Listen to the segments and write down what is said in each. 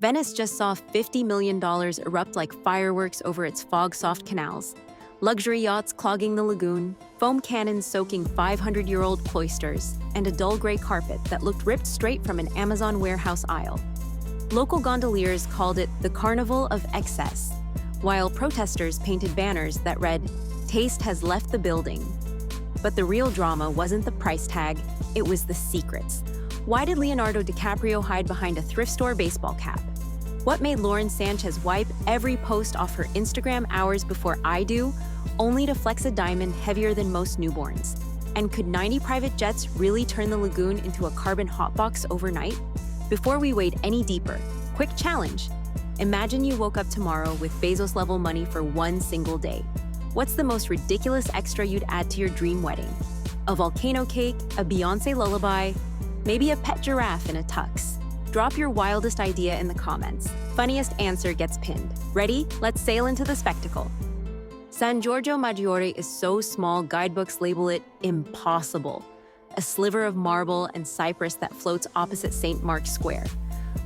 Venice just saw $50 million erupt like fireworks over its fog-soft canals, luxury yachts clogging the lagoon, foam cannons soaking 500-year-old cloisters, and a dull gray carpet that looked ripped straight from an Amazon warehouse aisle. Local gondoliers called it the Carnival of Excess, while protesters painted banners that read, "Taste has left the building." But the real drama wasn't the price tag, it was the secrets. Why did Leonardo DiCaprio hide behind a thrift store baseball cap? What made Lauren Sánchez wipe every post off her Instagram hours before I do, only to flex a diamond heavier than most newborns? And could 90 private jets really turn the lagoon into a carbon hotbox overnight? Before we wade any deeper, quick challenge. Imagine you woke up tomorrow with Bezos-level money for one single day. What's the most ridiculous extra you'd add to your dream wedding? A volcano cake, a Beyoncé lullaby, maybe a pet giraffe in a tux? Drop your wildest idea in the comments. Funniest answer gets pinned. Ready? Let's sail into the spectacle. San Giorgio Maggiore is so small, guidebooks label it impossible. A sliver of marble and cypress that floats opposite St. Mark's Square.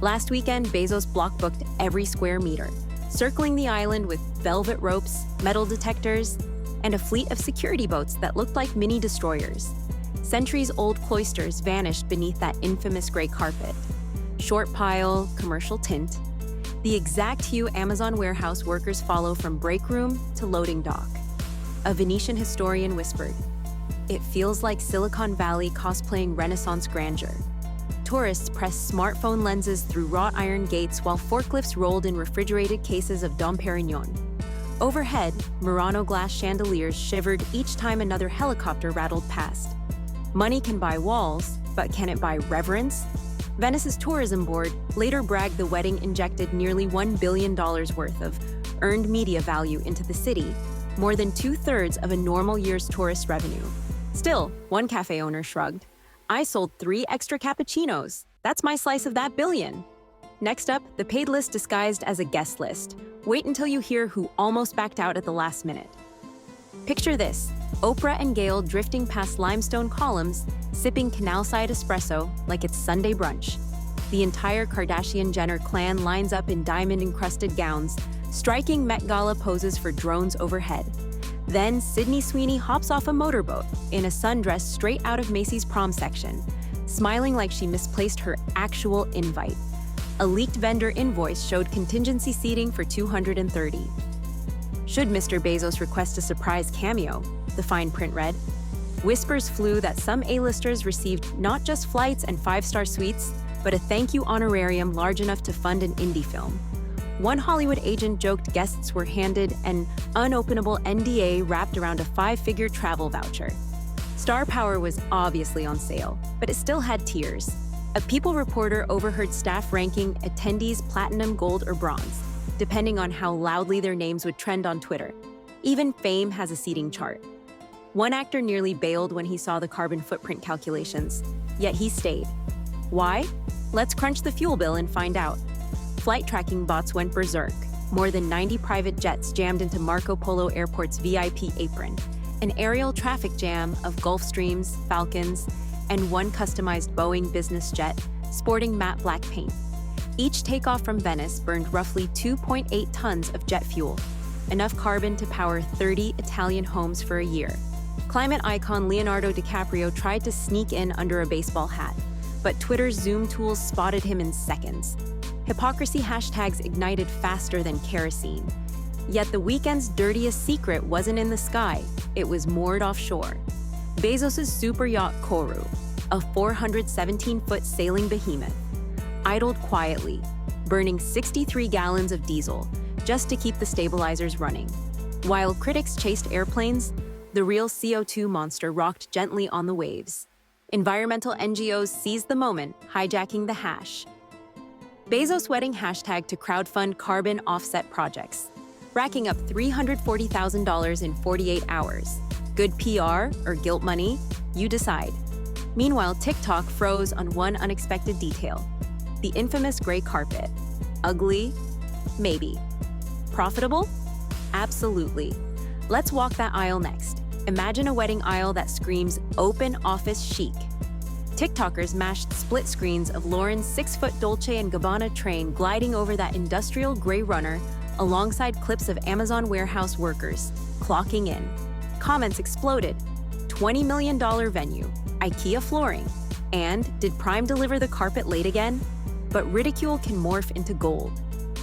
Last weekend, Bezos block-booked every square meter, circling the island with velvet ropes, metal detectors, and a fleet of security boats that looked like mini destroyers. Centuries-old cloisters vanished beneath that infamous gray carpet. Short pile, commercial tint. The exact hue Amazon warehouse workers follow from break room to loading dock. A Venetian historian whispered, "It feels like Silicon Valley cosplaying Renaissance grandeur." Tourists pressed smartphone lenses through wrought iron gates while forklifts rolled in refrigerated cases of Dom Perignon. Overhead, Murano glass chandeliers shivered each time another helicopter rattled past. Money can buy walls, but can it buy reverence? Venice's tourism board later bragged the wedding injected nearly $1 billion worth of earned media value into the city, more than 2/3 of a normal year's tourist revenue. Still, one cafe owner shrugged. "I sold 3 extra cappuccinos. That's my slice of that billion." Next up, the paid list disguised as a guest list. Wait until you hear who almost backed out at the last minute. Picture this: Oprah and Gayle drifting past limestone columns, sipping canal-side espresso like it's Sunday brunch. The entire Kardashian-Jenner clan lines up in diamond-encrusted gowns, striking Met Gala poses for drones overhead. Then Sydney Sweeney hops off a motorboat in a sundress straight out of Macy's prom section, smiling like she misplaced her actual invite. A leaked vendor invoice showed contingency seating for 230. Should Mr. Bezos request a surprise cameo? The fine print read. Whispers flew that some A-listers received not just flights and 5-star suites, but a thank you honorarium large enough to fund an indie film. One Hollywood agent joked guests were handed an unopenable NDA wrapped around a 5-figure travel voucher. Star power was obviously on sale, but it still had tiers. A People reporter overheard staff ranking attendees platinum, gold, or bronze, depending on how loudly their names would trend on Twitter. Even fame has a seating chart. One actor nearly bailed when he saw the carbon footprint calculations, yet he stayed. Why? Let's crunch the fuel bill and find out. Flight tracking bots went berserk. More than 90 private jets jammed into Marco Polo Airport's VIP apron, an aerial traffic jam of Gulfstreams, Falcons, and one customized Boeing business jet sporting matte black paint. Each takeoff from Venice burned roughly 2.8 tons of jet fuel, enough carbon to power 30 Italian homes for a year. Climate icon Leonardo DiCaprio tried to sneak in under a baseball hat, but Twitter's Zoom tools spotted him in seconds. Hypocrisy hashtags ignited faster than kerosene. Yet the weekend's dirtiest secret wasn't in the sky, it was moored offshore. Bezos' super yacht Kourou, a 417-foot sailing behemoth, idled quietly, burning 63 gallons of diesel just to keep the stabilizers running. While critics chased airplanes, the real CO2 monster rocked gently on the waves. Environmental NGOs seized the moment, hijacking the hash. Bezos wedding hashtag to crowdfund carbon offset projects, racking up $340,000 in 48 hours. Good PR or guilt money? You decide. Meanwhile, TikTok froze on one unexpected detail: the infamous gray carpet. Ugly? Maybe. Profitable? Absolutely. Let's walk that aisle next. Imagine a wedding aisle that screams open office chic. TikTokers mashed split screens of Lauren's 6-foot Dolce & Gabbana train gliding over that industrial gray runner alongside clips of Amazon warehouse workers clocking in. Comments exploded. $20 million venue, IKEA flooring, and did Prime deliver the carpet late again? But ridicule can morph into gold.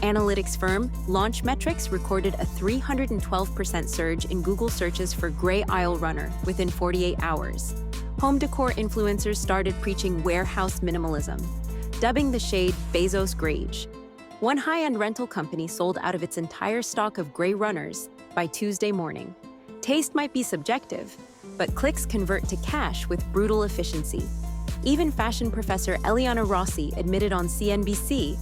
Analytics firm Launchmetrics recorded a 312% surge in Google searches for gray aisle runner within 48 hours. Home decor influencers started preaching warehouse minimalism, dubbing the shade Bezos Grage. One high-end rental company sold out of its entire stock of gray runners by Tuesday morning. Taste might be subjective, but clicks convert to cash with brutal efficiency. Even fashion professor Eliana Rossi admitted on CNBC,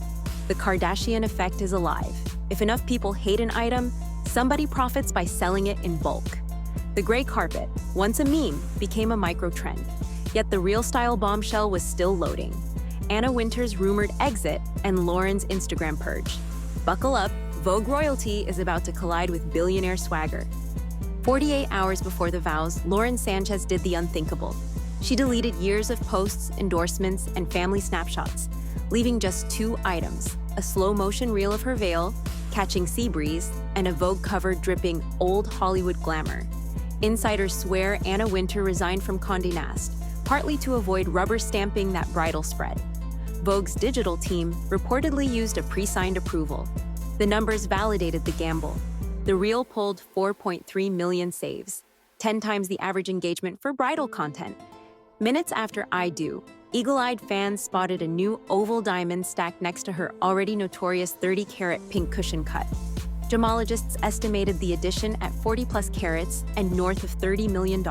the Kardashian effect is alive. If enough people hate an item, somebody profits by selling it in bulk. The gray carpet, once a meme, became a micro-trend. Yet the real style bombshell was still loading. Anna Wintour's rumored exit and Lauren's Instagram purge. Buckle up, Vogue royalty is about to collide with billionaire swagger. 48 hours before the vows, Lauren Sánchez did the unthinkable. She deleted years of posts, endorsements, and family snapshots, leaving just 2 items, a slow-motion reel of her veil, catching sea breeze, and a Vogue cover dripping old Hollywood glamour. Insiders swear Anna Wintour resigned from Condé Nast, partly to avoid rubber stamping that bridal spread. Vogue's digital team reportedly used a pre-signed approval. The numbers validated the gamble. The reel pulled 4.3 million saves, 10 times the average engagement for bridal content. Minutes after I Do, eagle-eyed fans spotted a new oval diamond stacked next to her already notorious 30-carat pink cushion cut. Gemologists estimated the addition at 40-plus carats and north of $30 million.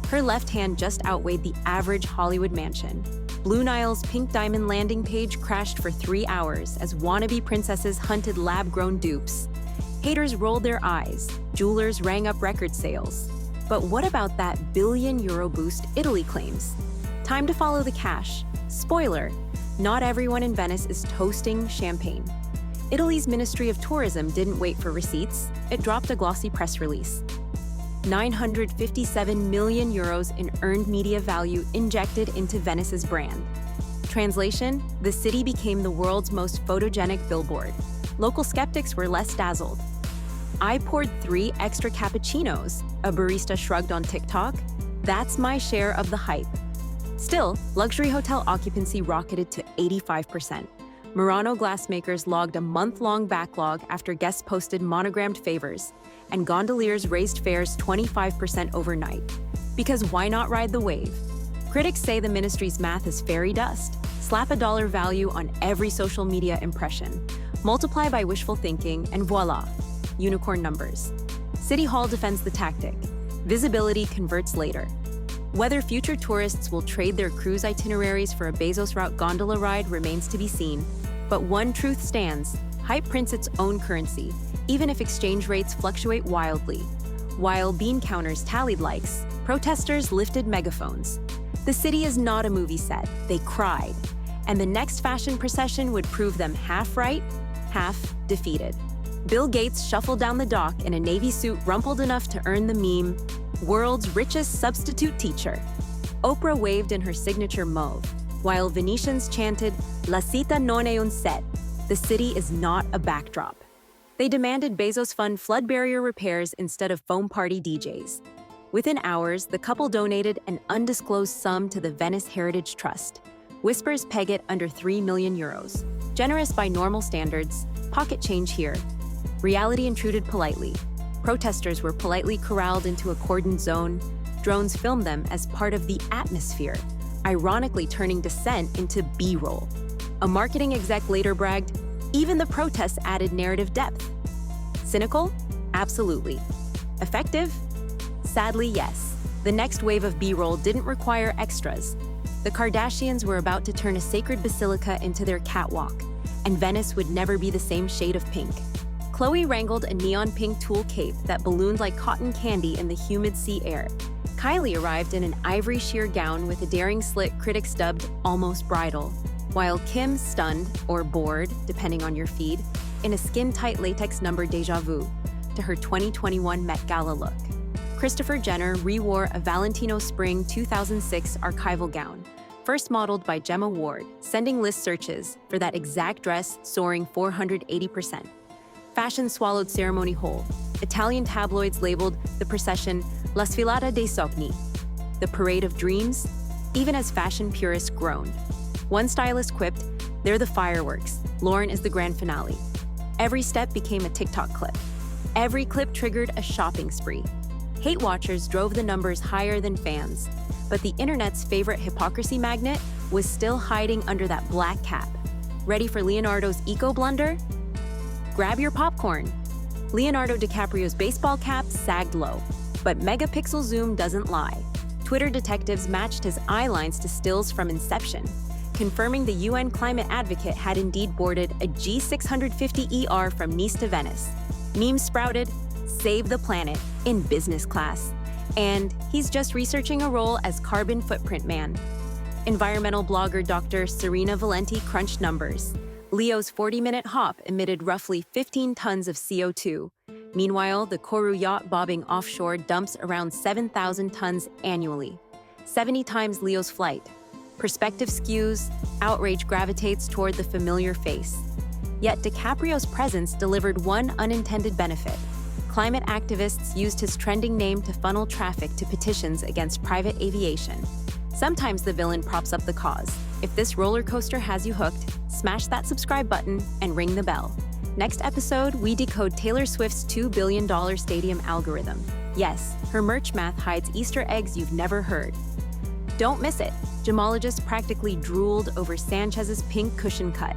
Her left hand just outweighed the average Hollywood mansion. Blue Nile's pink diamond landing page crashed for 3 hours as wannabe princesses hunted lab-grown dupes. Haters rolled their eyes. Jewelers rang up record sales. But what about that billion-euro boost Italy claims? Time to follow the cash. Spoiler, not everyone in Venice is toasting champagne. Italy's Ministry of Tourism didn't wait for receipts. It dropped a glossy press release. 957 million euros in earned media value injected into Venice's brand. Translation, the city became the world's most photogenic billboard. Local skeptics were less dazzled. I poured 3 extra cappuccinos, a barista shrugged on TikTok. That's my share of the hype. Still, luxury hotel occupancy rocketed to 85%. Murano glassmakers logged a month-long backlog after guests posted monogrammed favors, and gondoliers raised fares 25% overnight. Because why not ride the wave? Critics say the ministry's math is fairy dust. Slap a dollar value on every social media impression, multiply by wishful thinking, and voila, unicorn numbers. City Hall defends the tactic. Visibility converts later. Whether future tourists will trade their cruise itineraries for a Bezos route gondola ride remains to be seen. But one truth stands: hype prints its own currency, even if exchange rates fluctuate wildly. While bean counters tallied likes, protesters lifted megaphones. The city is not a movie set, they cried. And the next fashion procession would prove them half right, half defeated. Bill Gates shuffled down the dock in a navy suit rumpled enough to earn the meme, "World's richest substitute teacher." Oprah waved in her signature mauve, while Venetians chanted, "La città non è un set." The city is not a backdrop. They demanded Bezos fund flood barrier repairs instead of foam party DJs. Within hours, the couple donated an undisclosed sum to the Venice Heritage Trust. Whispers peg it under 3 million euros. Generous by normal standards, pocket change here. Reality intruded politely. Protesters were politely corralled into a cordoned zone. Drones filmed them as part of the atmosphere, ironically turning dissent into B-roll. A marketing exec later bragged, "Even the protests added narrative depth." Cynical? Absolutely. Effective? Sadly, yes. The next wave of B-roll didn't require extras. The Kardashians were about to turn a sacred basilica into their catwalk, and Venice would never be the same shade of pink. Khloe wrangled a neon pink tulle cape that ballooned like cotton candy in the humid sea air. Kylie arrived in an ivory sheer gown with a daring slit critics dubbed almost bridal, while Kim stunned, or bored, depending on your feed, in a skin-tight latex number Deja Vu to her 2021 Met Gala look. Christopher Jenner rewore a Valentino Spring 2006 archival gown, first modeled by Gemma Ward, sending list searches for that exact dress soaring 480%. Fashion swallowed ceremony whole. Italian tabloids labeled the procession La Sfilata dei Sogni, the parade of dreams, even as fashion purists groaned. One stylist quipped, "They're the fireworks. Lauren is the grand finale." Every step became a TikTok clip. Every clip triggered a shopping spree. Hate watchers drove the numbers higher than fans, but the internet's favorite hypocrisy magnet was still hiding under that black cap. Ready for Leonardo's eco blunder? Grab your popcorn. Leonardo DiCaprio's baseball cap sagged low, but megapixel zoom doesn't lie. Twitter detectives matched his eye lines to stills from Inception, confirming the UN climate advocate had indeed boarded a G650ER from Nice to Venice. Memes sprouted, "Save the planet" in business class. And he's just researching a role as carbon footprint man. Environmental blogger Dr. Serena Valenti crunched numbers. Leo's 40-minute hop emitted roughly 15 tons of CO2. Meanwhile, the Kourou yacht bobbing offshore dumps around 7,000 tons annually, 70 times Leo's flight. Perspective skews, outrage gravitates toward the familiar face. Yet DiCaprio's presence delivered one unintended benefit. Climate activists used his trending name to funnel traffic to petitions against private aviation. Sometimes the villain props up the cause. If this roller coaster has you hooked, smash that subscribe button and ring the bell. Next episode, we decode Taylor Swift's $2 billion stadium algorithm. Yes, her merch math hides Easter eggs you've never heard. Don't miss it. Gemologists practically drooled over Sanchez's pink cushion cut.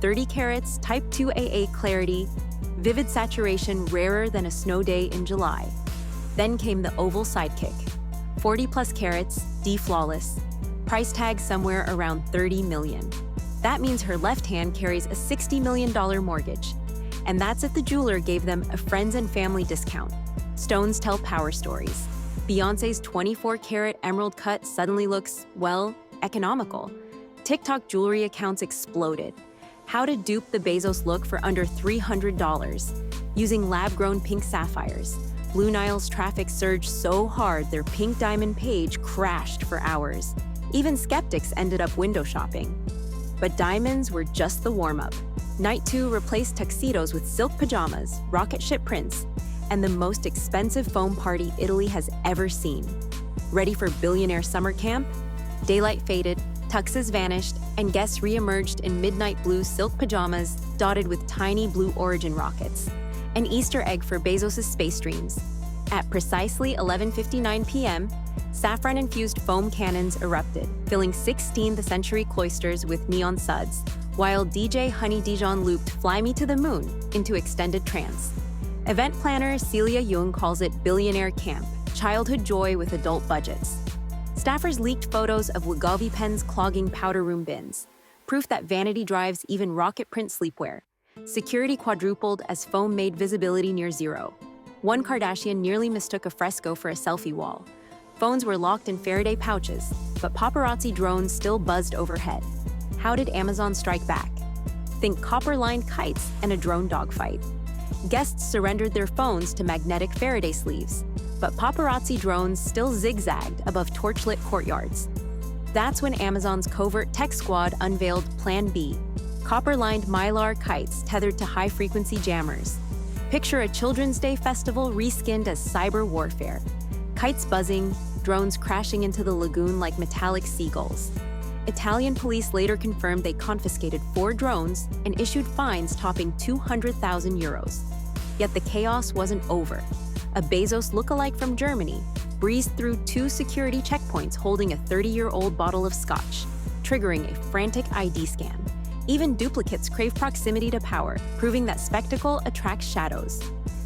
30 carats, type 2 AA clarity, vivid saturation rarer than a snow day in July. Then came the oval sidekick. 40 plus carats, D flawless. Price tag somewhere around 30 million. That means her left hand carries a $60 million mortgage. And that's if the jeweler gave them a friends and family discount. Stones tell power stories. Beyoncé's 24-carat emerald cut suddenly looks, well, economical. TikTok jewelry accounts exploded. How to dupe the Bezos look for under $300. Using lab-grown pink sapphires. Blue Nile's traffic surged so hard their pink diamond page crashed for hours. Even skeptics ended up window shopping. But diamonds were just the warm-up. Night 2 replaced tuxedos with silk pajamas, rocket ship prints, and the most expensive foam party Italy has ever seen. Ready for billionaire summer camp? Daylight faded, tuxes vanished, and guests re-emerged in midnight blue silk pajamas dotted with tiny blue origin rockets. An Easter egg for Bezos' space dreams. At precisely 11:59 p.m., saffron-infused foam cannons erupted, filling 16th century cloisters with neon suds, while DJ Honey Dijon looped Fly Me to the Moon into extended trance. Event planner Celia Jung calls it billionaire camp, childhood joy with adult budgets. Staffers leaked photos of Wegovy pens clogging powder room bins, proof that vanity drives even rocket print sleepwear. Security quadrupled as foam made visibility near zero. One Kardashian nearly mistook a fresco for a selfie wall. Phones were locked in Faraday pouches, but paparazzi drones still buzzed overhead. How did Amazon strike back? Think copper-lined kites and a drone dogfight. Guests surrendered their phones to magnetic Faraday sleeves, but paparazzi drones still zigzagged above torchlit courtyards. That's when Amazon's covert tech squad unveiled Plan B, copper-lined mylar kites tethered to high-frequency jammers. Picture a Children's Day festival reskinned as cyber warfare. Kites buzzing, drones crashing into the lagoon like metallic seagulls. Italian police later confirmed they confiscated 4 drones and issued fines topping 200,000 euros. Yet the chaos wasn't over. A Bezos lookalike from Germany breezed through 2 security checkpoints holding a 30-year-old bottle of scotch, triggering a frantic ID scan. Even duplicates crave proximity to power, proving that spectacle attracts shadows.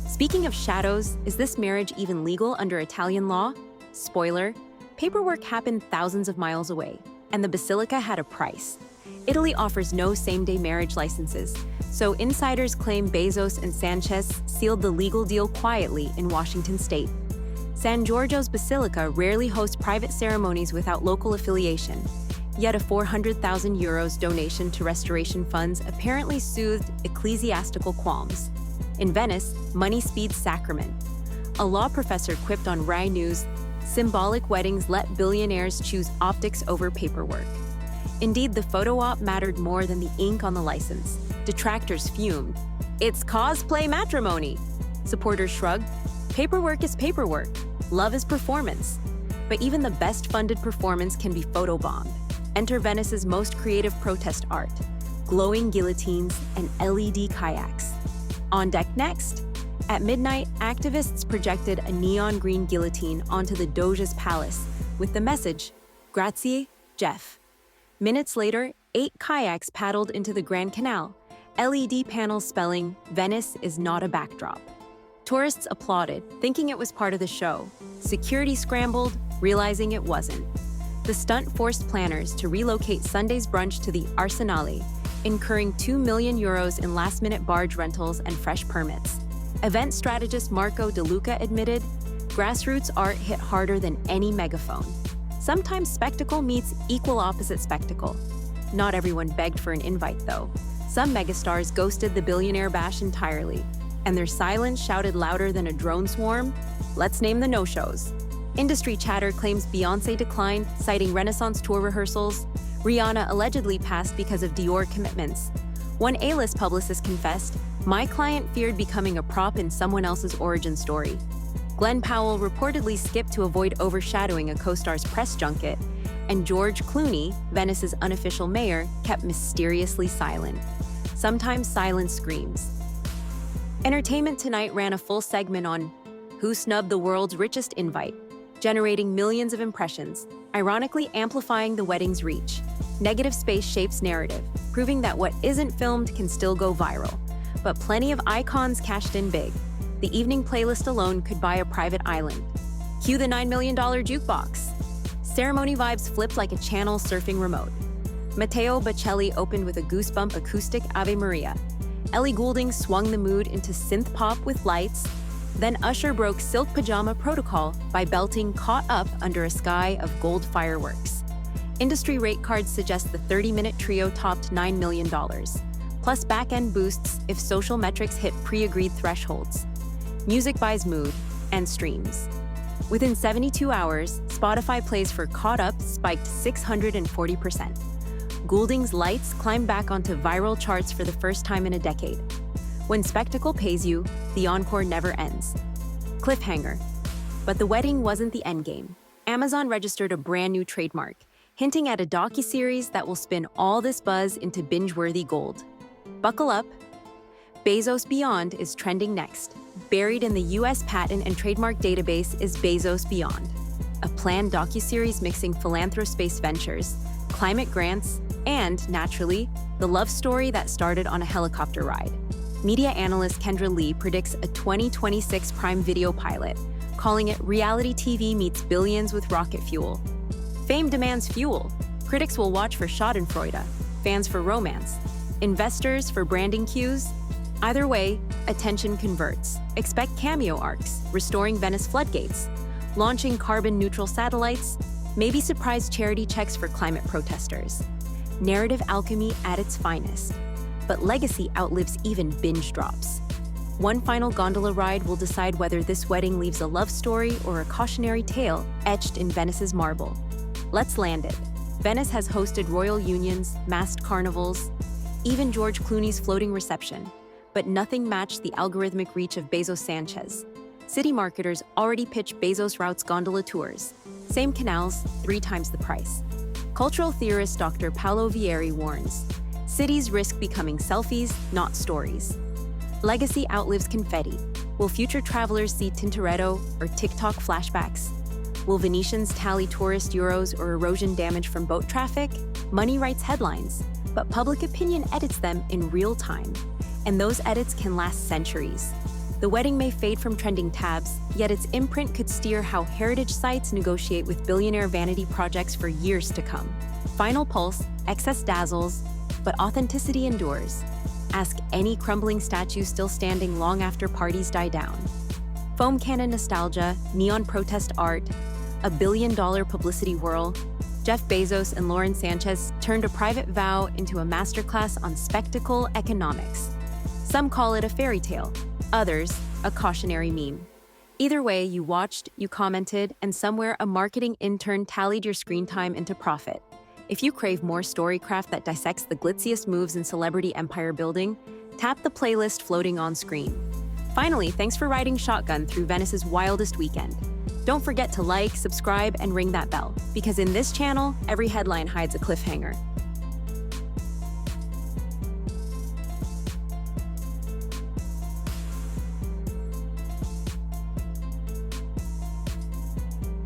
Speaking of shadows, is this marriage even legal under Italian law? Spoiler, paperwork happened thousands of miles away, and the basilica had a price. Italy offers no same-day marriage licenses, so insiders claim Bezos and Sánchez sealed the legal deal quietly in Washington state. San Giorgio's Basilica rarely hosts private ceremonies without local affiliation, yet a 400,000 euros donation to restoration funds apparently soothed ecclesiastical qualms. In Venice, money speeds sacrament. A law professor quipped on Rai News, Symbolic weddings let billionaires choose optics over paperwork. Indeed, the photo op mattered more than the ink on the license. Detractors fumed. It's cosplay matrimony. Supporters shrugged. Paperwork is paperwork. Love is performance. But even the best-funded performance can be photobombed. Enter Venice's most creative protest art: glowing guillotines and LED kayaks. On deck next, at midnight, activists projected a neon green guillotine onto the Doge's palace with the message, "Grazie, Jeff." Minutes later, 8 kayaks paddled into the Grand Canal, LED panels spelling, "Venice is not a backdrop." Tourists applauded, thinking it was part of the show. Security scrambled, realizing it wasn't. The stunt forced planners to relocate Sunday's brunch to the Arsenale, incurring €2 million in last-minute barge rentals and fresh permits. Event strategist Marco De Luca admitted, "Grassroots art hit harder than any megaphone." Sometimes spectacle meets equal opposite spectacle. Not everyone begged for an invite, though. Some megastars ghosted the billionaire bash entirely, and their silence shouted louder than a drone swarm. Let's name the no-shows. Industry chatter claims Beyoncé declined, citing Renaissance tour rehearsals. Rihanna allegedly passed because of Dior commitments. One A-list publicist confessed, "My client feared becoming a prop in someone else's origin story." Glenn Powell reportedly skipped to avoid overshadowing a co-star's press junket, and George Clooney, Venice's unofficial mayor, kept mysteriously silent. Sometimes silence screams. Entertainment Tonight ran a full segment on who snubbed the world's richest invite, generating millions of impressions, ironically amplifying the wedding's reach. Negative space shapes narrative, proving that what isn't filmed can still go viral. But plenty of icons cashed in big. The evening playlist alone could buy a private island. Cue the $9 million jukebox. Ceremony vibes flipped like a channel surfing remote. Matteo Bocelli opened with a goosebump acoustic Ave Maria. Ellie Goulding swung the mood into synth pop with lights. Then Usher broke silk pajama protocol by belting "Caught Up" under a sky of gold fireworks. Industry rate cards suggest the 30-minute trio topped $9 million, plus back-end boosts if social metrics hit pre-agreed thresholds. Music buys mood and streams. Within 72 hours, Spotify plays for "Caught Up" spiked 640%. Goulding's lights climbed back onto viral charts for the first time in a decade. When spectacle pays you, the encore never ends. Cliffhanger. But the wedding wasn't the endgame. Amazon registered a brand new trademark, hinting at a docuseries that will spin all this buzz into binge-worthy gold. Buckle up. Bezos Beyond is trending next. Buried in the U.S. Patent and Trademark Database is Bezos Beyond, a planned docuseries mixing philanthro-space ventures, climate grants, and, naturally, the love story that started on a helicopter ride. Media analyst Kendra Lee predicts a 2026 Prime Video pilot, calling it reality TV meets billions with rocket fuel. Fame demands fuel. Critics will watch for schadenfreude, fans for romance, investors for branding cues. Either way, attention converts. Expect cameo arcs, restoring Venice floodgates, launching carbon-neutral satellites, maybe surprise charity checks for climate protesters. Narrative alchemy at its finest. But legacy outlives even binge drops. One final gondola ride will decide whether this wedding leaves a love story or a cautionary tale etched in Venice's marble. Let's land it. Venice has hosted royal unions, masked carnivals, even George Clooney's floating reception. But nothing matched the algorithmic reach of Bezos Sánchez. City marketers already pitch Bezos routes gondola tours. Same canals, 3 times the price. Cultural theorist Dr. Paolo Vieri warns, cities risk becoming selfies, not stories. Legacy outlives confetti. Will future travelers see Tintoretto or TikTok flashbacks? Will Venetians tally tourist euros or erosion damage from boat traffic? Money writes headlines, but public opinion edits them in real time. And those edits can last centuries. The wedding may fade from trending tabs, yet its imprint could steer how heritage sites negotiate with billionaire vanity projects for years to come. Final pulse, excess dazzles, but authenticity endures. Ask any crumbling statue still standing long after parties die down. Foam cannon nostalgia, neon protest art, a billion-dollar publicity whirl. Jeff Bezos and Lauren Sánchez turned a private vow into a masterclass on spectacle economics. Some call it a fairy tale, others a cautionary meme. Either way, you watched, you commented, and somewhere a marketing intern tallied your screen time into profit. If you crave more storycraft that dissects the glitziest moves in celebrity empire building, tap the playlist floating on screen. Finally, thanks for riding shotgun through Venice's wildest weekend. Don't forget to like, subscribe, and ring that bell, because in this channel, every headline hides a cliffhanger.